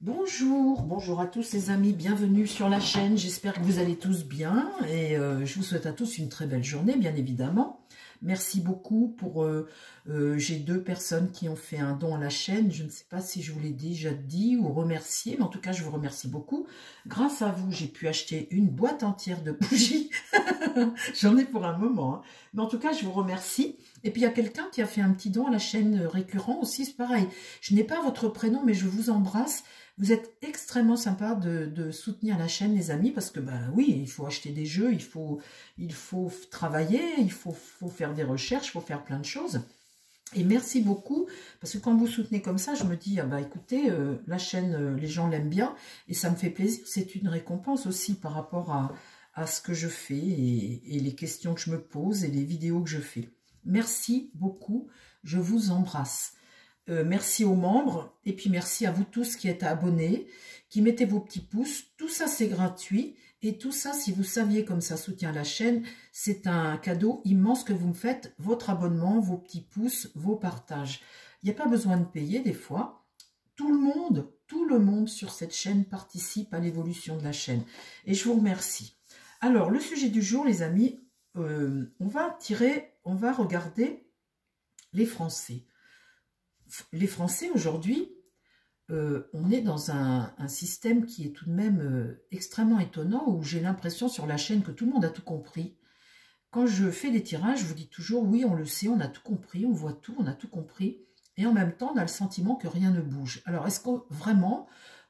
Bonjour, bonjour à tous les amis, bienvenue sur la chaîne, j'espère que vous allez tous bien et je vous souhaite à tous une très belle journée bien évidemment. Merci beaucoup pour, j'ai 2 personnes qui ont fait un don à la chaîne, je ne sais pas si je vous l'ai déjà dit ou remercié, mais en tout cas je vous remercie beaucoup. Grâce à vous, j'ai pu acheter une boîte entière de bougies, j'en ai pour un moment, hein. Mais en tout cas je vous remercie. Et puis il y a quelqu'un qui a fait un petit don à la chaîne récurrent aussi, c'est pareil. Je n'ai pas votre prénom mais je vous embrasse. Vous êtes extrêmement sympa de soutenir la chaîne, les amis, parce que, ben oui, il faut acheter des jeux, il faut travailler, il faut faire des recherches, il faut faire plein de choses. Et merci beaucoup, parce que quand vous soutenez comme ça, je me dis, ah bah écoutez, la chaîne, les gens l'aiment bien, et ça me fait plaisir. C'est une récompense aussi par rapport à ce que je fais, et les questions que je me pose, et les vidéos que je fais. Merci beaucoup, je vous embrasse. Merci aux membres et puis merci à vous tous qui êtes abonnés, qui mettez vos petits pouces. Tout ça, c'est gratuit. Et tout ça, si vous saviez comme ça soutient la chaîne, c'est un cadeau immense que vous me faites. Votre abonnement, vos petits pouces, vos partages. Il n'y a pas besoin de payer des fois. Tout le monde sur cette chaîne participe à l'évolution de la chaîne. Et je vous remercie. Alors, le sujet du jour, les amis, on va regarder les Français. Les Français, aujourd'hui, on est dans un système qui est tout de même extrêmement étonnant, où j'ai l'impression sur la chaîne que tout le monde a tout compris. Quand je fais des tirages, je vous dis toujours, oui, on le sait, on a tout compris, on voit tout, on a tout compris, et en même temps, on a le sentiment que rien ne bouge. Alors, est-ce que vraiment,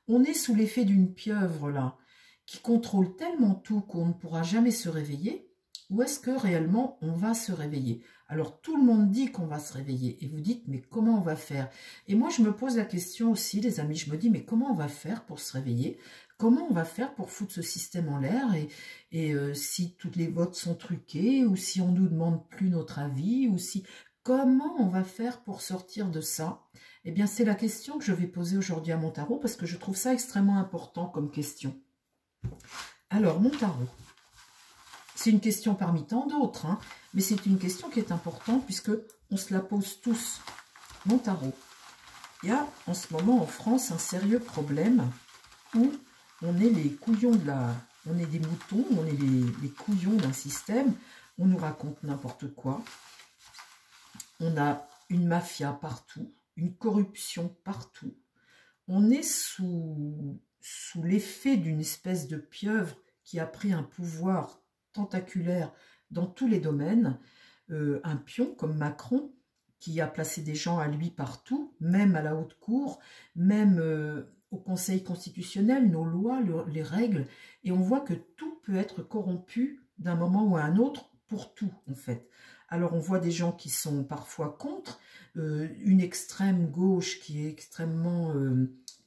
on est sous l'effet d'une pieuvre, là, qui contrôle tellement tout qu'on ne pourra jamais se réveiller, ou est-ce que réellement, on va se réveiller? Alors, tout le monde dit qu'on va se réveiller. Et vous dites, mais comment on va faire? Et moi, je me pose la question aussi, les amis. Je me dis, mais comment on va faire pour se réveiller? Comment on va faire pour foutre ce système en l'air? Et si toutes les votes sont truqués, ou si on ne nous demande plus notre avis, ou si... Comment on va faire pour sortir de ça? Eh bien, c'est la question que je vais poser aujourd'hui à mon tarot, parce que je trouve ça extrêmement important comme question. Alors, mon tarot. C'est une question parmi tant d'autres, hein, mais c'est une question qui est importante puisque on se la pose tous. Mon tarot. Il y a en ce moment en France un sérieux problème où on est les couillons de la... On est des moutons, on est les couillons d'un système, on nous raconte n'importe quoi. On a une mafia partout, une corruption partout. On est sous l'effet d'une espèce de pieuvre qui a pris un pouvoir tentaculaire dans tous les domaines, un pion comme Macron qui a placé des gens à lui partout, même à la haute cour, même au Conseil constitutionnel, nos lois, les règles, et on voit que tout peut être corrompu d'un moment ou à un autre pour tout en fait. Alors on voit des gens qui sont parfois contre, une extrême gauche qui est extrêmement...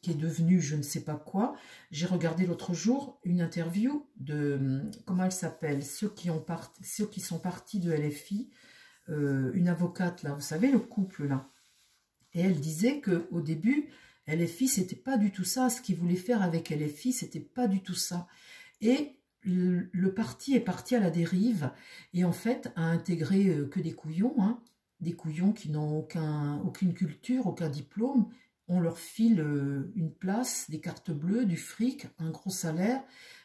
qui est devenue je ne sais pas quoi. J'ai regardé l'autre jour une interview de, comment elle s'appelle, ceux qui sont partis de LFI, une avocate là, vous savez, le couple là. Et elle disait qu'au début, LFI, c'était pas du tout ça. Ce qu'ils voulaient faire avec LFI, c'était pas du tout ça. Et le parti est parti à la dérive et en fait a intégré que des couillons, hein, des couillons qui n'ont aucune culture, aucun diplôme. On leur file une place, des cartes bleues, du fric, un gros salaire.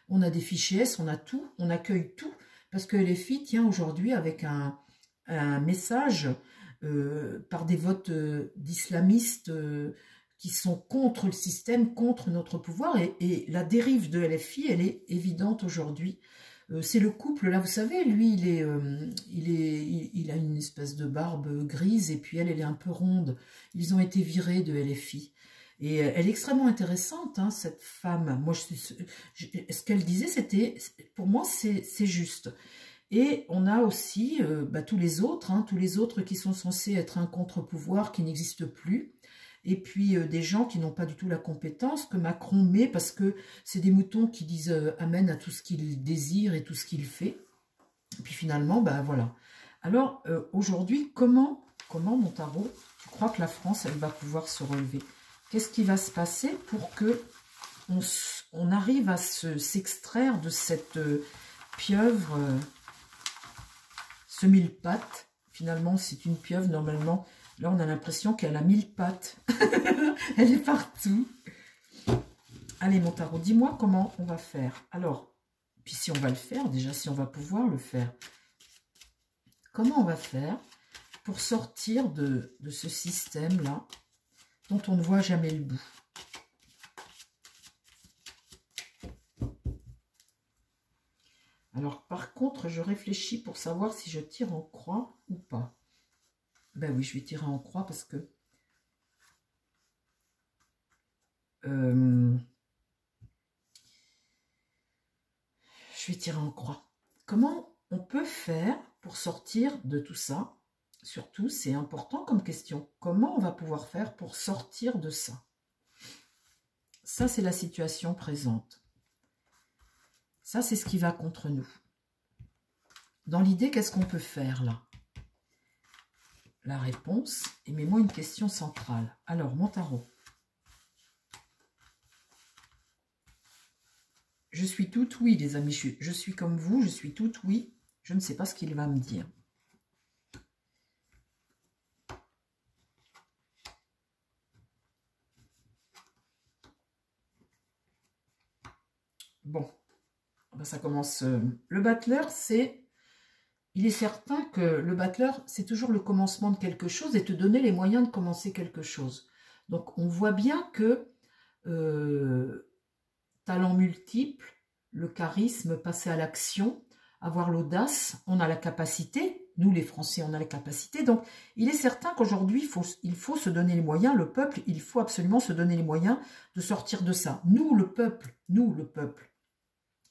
On a des fichiers S, on a tout, on accueille tout. Parce que LFI tient aujourd'hui avec un message par des votes d'islamistes qui sont contre le système, contre notre pouvoir. Et la dérive de LFI, elle est évidente aujourd'hui. C'est le couple, là, vous savez, lui, il a une espèce de barbe grise, et puis elle est un peu ronde. Ils ont été virés de LFI. Et elle est extrêmement intéressante, hein, cette femme. Moi, ce qu'elle disait, c'était, pour moi, c'est juste. Et on a aussi tous les autres, hein, tous les autres qui sont censés être un contre-pouvoir qui n'existe plus. Et puis des gens qui n'ont pas du tout la compétence que Macron met, parce que c'est des moutons qui disent amen à tout ce qu'il désire et tout ce qu'il fait. Et puis finalement, ben voilà. Alors aujourd'hui, comment mon tarot, tu crois que la France, elle va pouvoir se relever? Qu'est-ce qui va se passer pour que on arrive à s'extraire de cette pieuvre, ce mille pattes? Finalement, c'est une pieuvre, normalement. Là, on a l'impression qu'elle a 1000 pattes. Elle est partout. Allez, mon tarot, dis-moi comment on va faire. Alors, puis si on va le faire, déjà si on va pouvoir le faire. Comment on va faire pour sortir de ce système-là dont on ne voit jamais le bout? Alors, par contre, je réfléchis pour savoir si je tire en croix ou pas. Ben oui, je vais tirer en croix parce que... je vais tirer en croix. Comment on peut faire pour sortir de tout ça? Surtout, c'est important comme question. Comment on va pouvoir faire pour sortir de ça? Ça, c'est la situation présente. Ça, c'est ce qui va contre nous. Dans l'idée, qu'est-ce qu'on peut faire là? La réponse, et mets-moi une question centrale. Alors, mon tarot. Je suis toute oui, les amis. Je suis comme vous, je suis toute oui. Je ne sais pas ce qu'il va me dire. Bon, ben ça commence. Le battleur, c'est... Il est certain que le battleur, c'est toujours le commencement de quelque chose et te donner les moyens de commencer quelque chose. Donc, on voit bien que talent multiple, le charisme, passer à l'action, avoir l'audace, on a la capacité, nous les Français, on a la capacité. Donc, il est certain qu'aujourd'hui, il faut se donner les moyens, le peuple, il faut absolument se donner les moyens de sortir de ça. Nous, le peuple,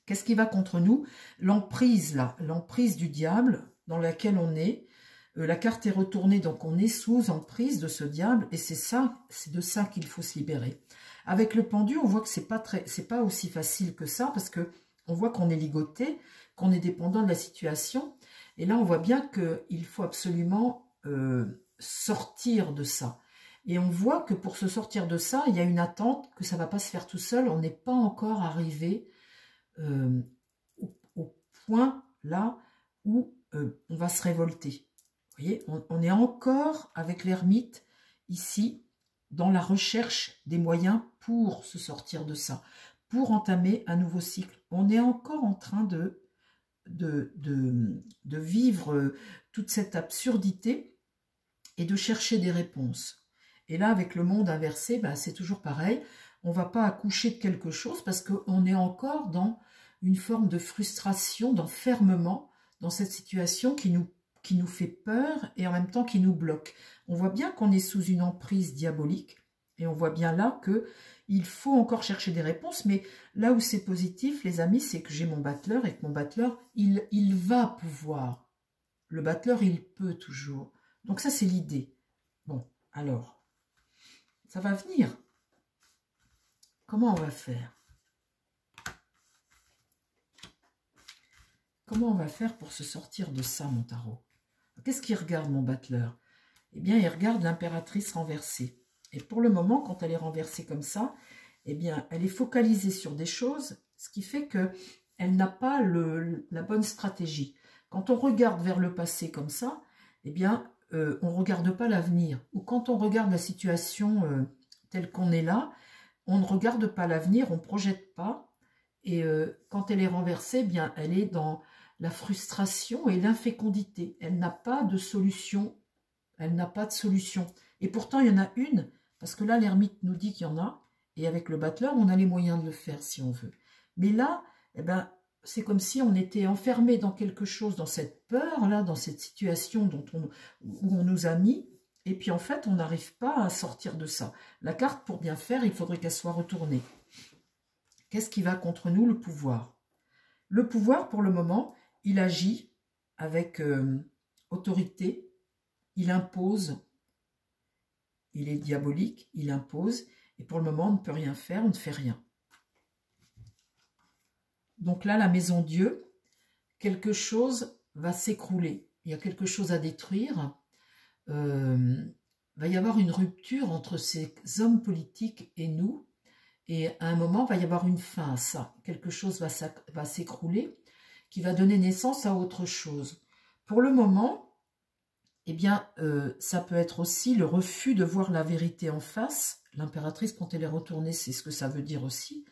qu'est-ce qui va contre nous? L'emprise, là, l'emprise du diable dans laquelle on est. La carte est retournée, donc on est sous emprise de ce diable, et c'est ça, c'est de ça qu'il faut se libérer. Avec le pendu, on voit que c'est pas aussi facile que ça, parce que on voit qu'on est ligoté, qu'on est dépendant de la situation, et là on voit bien qu'il faut absolument sortir de ça. Et on voit que pour se sortir de ça, il y a une attente, que ça ne va pas se faire tout seul, on n'est pas encore arrivé au point là où on va se révolter. Vous voyez, on est encore avec l'ermite ici dans la recherche des moyens pour se sortir de ça, pour entamer un nouveau cycle. On est encore en train de vivre toute cette absurdité et de chercher des réponses. Et là, avec le monde inversé, ben, c'est toujours pareil. On ne va pas accoucher de quelque chose parce qu'on est encore dans une forme de frustration, d'enfermement dans cette situation qui nous fait peur et en même temps qui nous bloque. On voit bien qu'on est sous une emprise diabolique et on voit bien là qu'il faut encore chercher des réponses, mais là où c'est positif, les amis, c'est que j'ai mon battleur et que mon battleur, il va pouvoir. Le battleur, il peut toujours. Donc ça, c'est l'idée. Bon, alors, ça va venir. Comment on va faire? Comment on va faire pour se sortir de ça, mon tarot? Qu'est-ce qu'il regarde, mon battleur? Eh bien, il regarde l'impératrice renversée. Et pour le moment, quand elle est renversée comme ça, eh bien, elle est focalisée sur des choses, ce qui fait qu'elle n'a pas la bonne stratégie. Quand on regarde vers le passé comme ça, eh bien, on ne regarde pas l'avenir. Ou quand on regarde la situation telle qu'on est là, on ne regarde pas l'avenir, on ne projette pas. Et quand elle est renversée, eh bien, elle est dans la frustration et l'infécondité. Elle n'a pas de solution. Elle n'a pas de solution. Et pourtant, il y en a une, parce que là, l'ermite nous dit qu'il y en a, et avec le battleur, on a les moyens de le faire si on veut. Mais là, eh ben, c'est comme si on était enfermé dans quelque chose, dans cette peur-là, dans cette situation où on nous a mis, et puis en fait, on n'arrive pas à sortir de ça. La carte, pour bien faire, il faudrait qu'elle soit retournée. Qu'est-ce qui va contre nous? Le pouvoir. Le pouvoir, pour le moment, il agit avec autorité, il impose, il est diabolique, il impose, et pour le moment, on ne peut rien faire, on ne fait rien. Donc là, la maison Dieu, quelque chose va s'écrouler, il y a quelque chose à détruire, va y avoir une rupture entre ces hommes politiques et nous, et à un moment, va y avoir une fin à ça. Quelque chose va s'écrouler, qui va donner naissance à autre chose. Pour le moment, eh bien, ça peut être aussi le refus de voir la vérité en face. L'impératrice, quand elle est retournée, c'est ce que ça veut dire aussi.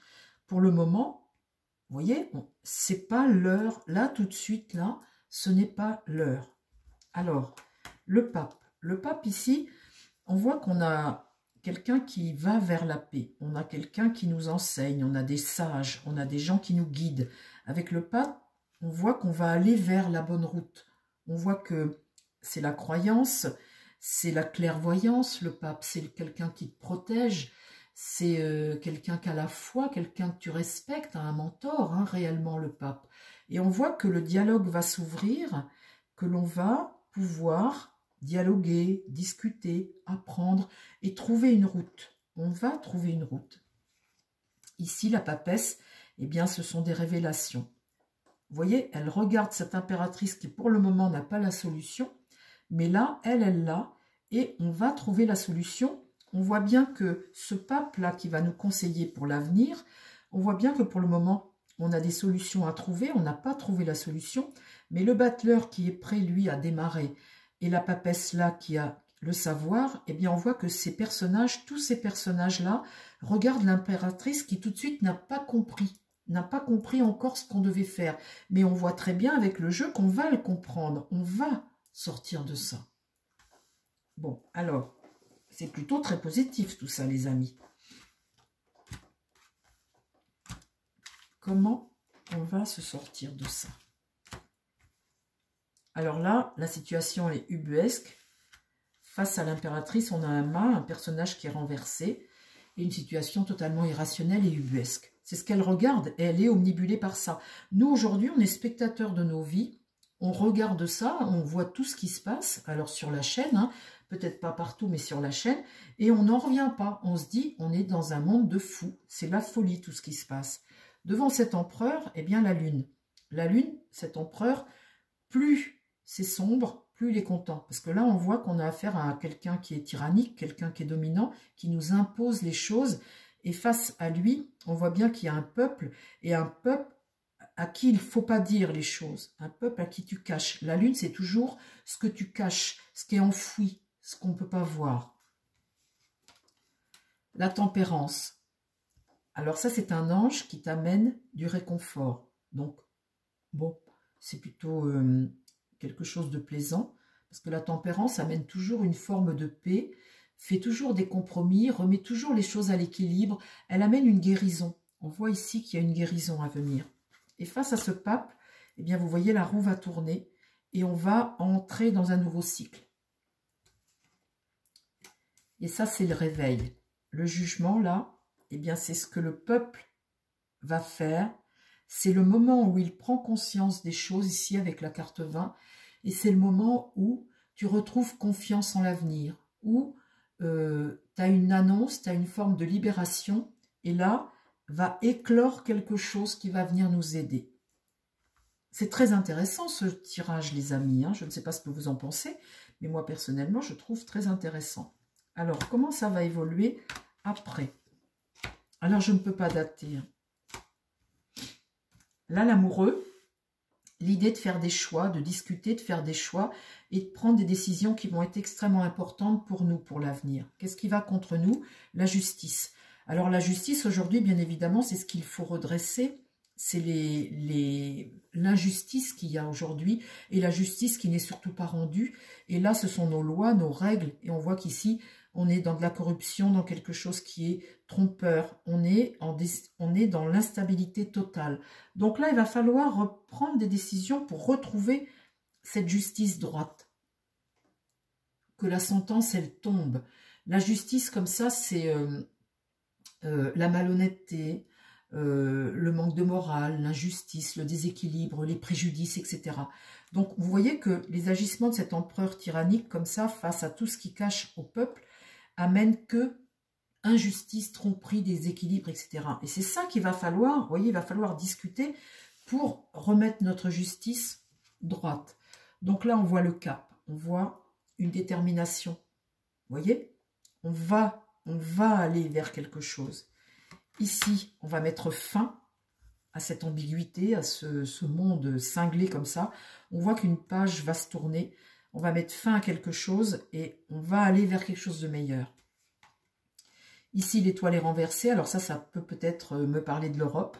pour le moment, vous voyez, c'est pas l'heure. Là, tout de suite, là, ce n'est pas l'heure. Alors, le pape. Le pape, ici, on voit qu'on a quelqu'un qui va vers la paix. On a quelqu'un qui nous enseigne. On a des sages. On a des gens qui nous guident. Avec le pape, on voit qu'on va aller vers la bonne route. On voit que c'est la croyance, c'est la clairvoyance. Le pape, c'est quelqu'un qui te protège. C'est quelqu'un qui a la foi, quelqu'un que tu respectes, un mentor, hein, réellement le pape. Et on voit que le dialogue va s'ouvrir, que l'on va pouvoir dialoguer, discuter, apprendre et trouver une route. On va trouver une route. Ici, la papesse, eh bien, ce sont des révélations. Vous voyez, elle regarde cette impératrice qui, pour le moment, n'a pas la solution, mais là, elle l'a, et on va trouver la solution. On voit bien que ce pape-là qui va nous conseiller pour l'avenir, on voit bien que pour le moment, on a des solutions à trouver, on n'a pas trouvé la solution, mais le battleur qui est prêt, lui, à démarrer, et la papesse-là qui a le savoir, eh bien, on voit que ces personnages, tous ces personnages-là, regardent l'impératrice qui tout de suite n'a pas compris encore ce qu'on devait faire. Mais on voit très bien avec le jeu qu'on va le comprendre, on va sortir de ça. Bon, alors, c'est plutôt très positif tout ça, les amis. Comment on va se sortir de ça? Alors là, la situation est ubuesque. Face à l'impératrice, on a un mât, un personnage qui est renversé, et une situation totalement irrationnelle et ubuesque. C'est ce qu'elle regarde, et elle est omnibulée par ça. Nous, aujourd'hui, on est spectateurs de nos vies, on regarde ça, on voit tout ce qui se passe, alors sur la chaîne, hein, peut-être pas partout, mais sur la chaîne, et on n'en revient pas. On se dit, on est dans un monde de fous, c'est la folie tout ce qui se passe. Devant cet empereur, eh bien la lune. La lune, cet empereur, plus c'est sombre, plus il est content. Parce que là, on voit qu'on a affaire à quelqu'un qui est tyrannique, quelqu'un qui est dominant, qui nous impose les choses. Et face à lui, on voit bien qu'il y a un peuple, et un peuple à qui il ne faut pas dire les choses. Un peuple à qui tu caches. La lune, c'est toujours ce que tu caches, ce qui est enfoui, ce qu'on ne peut pas voir. La tempérance. Alors ça, c'est un ange qui t'amène du réconfort. Donc, bon, c'est plutôt quelque chose de plaisant, parce que la tempérance amène toujours une forme de paix, fait toujours des compromis, remet toujours les choses à l'équilibre, elle amène une guérison. On voit ici qu'il y a une guérison à venir. Et face à ce pape, eh bien, vous voyez, la roue va tourner, et on va entrer dans un nouveau cycle. Et ça, c'est le réveil. Le jugement, là, eh bien, c'est ce que le peuple va faire. C'est le moment où il prend conscience des choses, ici avec la carte 20, et c'est le moment où tu retrouves confiance en l'avenir, où tu as une annonce, tu as une forme de libération, et là, va éclore quelque chose qui va venir nous aider. C'est très intéressant ce tirage, les amis, hein. Je ne sais pas ce que vous en pensez, mais moi, personnellement, je trouve très intéressant. Alors, comment ça va évoluer après? Alors, je ne peux pas dater, hein. Là, l'amoureux, l'idée de faire des choix, de discuter, de faire des choix et de prendre des décisions qui vont être extrêmement importantes pour nous, pour l'avenir. Qu'est-ce qui va contre nous? La justice. Alors, la justice, aujourd'hui, bien évidemment, c'est ce qu'il faut redresser. C'est l'injustice qu'il y a aujourd'hui et la justice qui n'est surtout pas rendue. Et là, ce sont nos lois, nos règles. Et on voit qu'ici, on est dans de la corruption, dans quelque chose qui est trompeur. On est dans l'instabilité totale. Donc là, il va falloir reprendre des décisions pour retrouver cette justice droite. Que la sentence, elle tombe. La justice, comme ça, c'est la malhonnêteté, le manque de morale, l'injustice, le déséquilibre, les préjudices, etc. Donc, vous voyez que les agissements de cet empereur tyrannique, comme ça, face à tout ce qui cache au peuple, amènent que injustice, tromperie, déséquilibre, etc. Et c'est ça qu'il va falloir, vous voyez, il va falloir discuter pour remettre notre justice droite. Donc là, on voit le cap, on voit une détermination. Vous voyez, on va aller vers quelque chose. Ici, on va mettre fin à cette ambiguïté, à ce monde cinglé comme ça. On voit qu'une page va se tourner. On va mettre fin à quelque chose et on va aller vers quelque chose de meilleur. Ici, l'étoile est renversée. Alors ça peut peut-être me parler de l'Europe.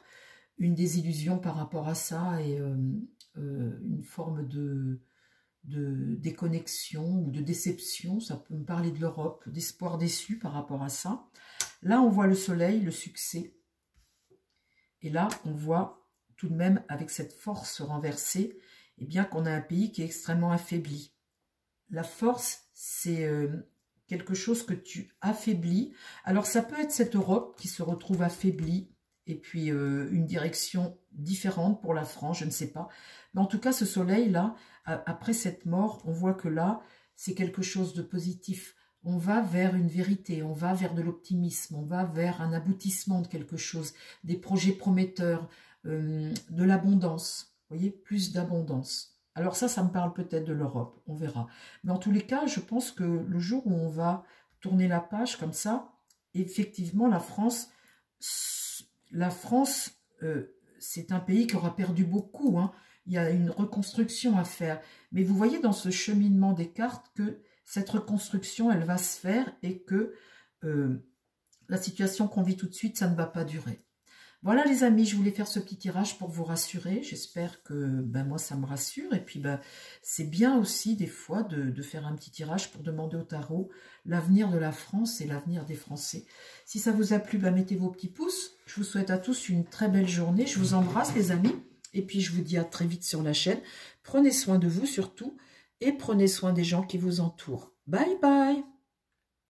Une désillusion par rapport à ça et une forme de déconnexion ou de déception. Ça peut me parler de l'Europe, d'espoir déçu par rapport à ça. Là, on voit le soleil, le succès. Et là, on voit tout de même, avec cette force renversée, eh bien qu'on a un pays qui est extrêmement affaibli. La force, c'est quelque chose que tu affaiblis. Alors, ça peut être cette Europe qui se retrouve affaiblie, et puis une direction différente pour la France, je ne sais pas. Mais en tout cas, ce soleil-là, après cette mort, on voit que là, c'est quelque chose de positif. On va vers une vérité, on va vers de l'optimisme, on va vers un aboutissement de quelque chose, des projets prometteurs, de l'abondance, vous voyez, plus d'abondance. Alors ça me parle peut-être de l'Europe, on verra. Mais en tous les cas, je pense que le jour où on va tourner la page comme ça, effectivement, la France, c'est un pays qui aura perdu beaucoup, hein. Il y a une reconstruction à faire. Mais vous voyez dans ce cheminement des cartes que cette reconstruction, elle va se faire et que la situation qu'on vit tout de suite, ça ne va pas durer. Voilà les amis, je voulais faire ce petit tirage pour vous rassurer. J'espère que moi ça me rassure. Et puis c'est bien aussi des fois de faire un petit tirage pour demander au tarot l'avenir de la France et l'avenir des Français. Si ça vous a plu, mettez vos petits pouces. Je vous souhaite à tous une très belle journée. Je vous embrasse les amis. Et puis je vous dis à très vite sur la chaîne. Prenez soin de vous surtout et prenez soin des gens qui vous entourent. Bye bye.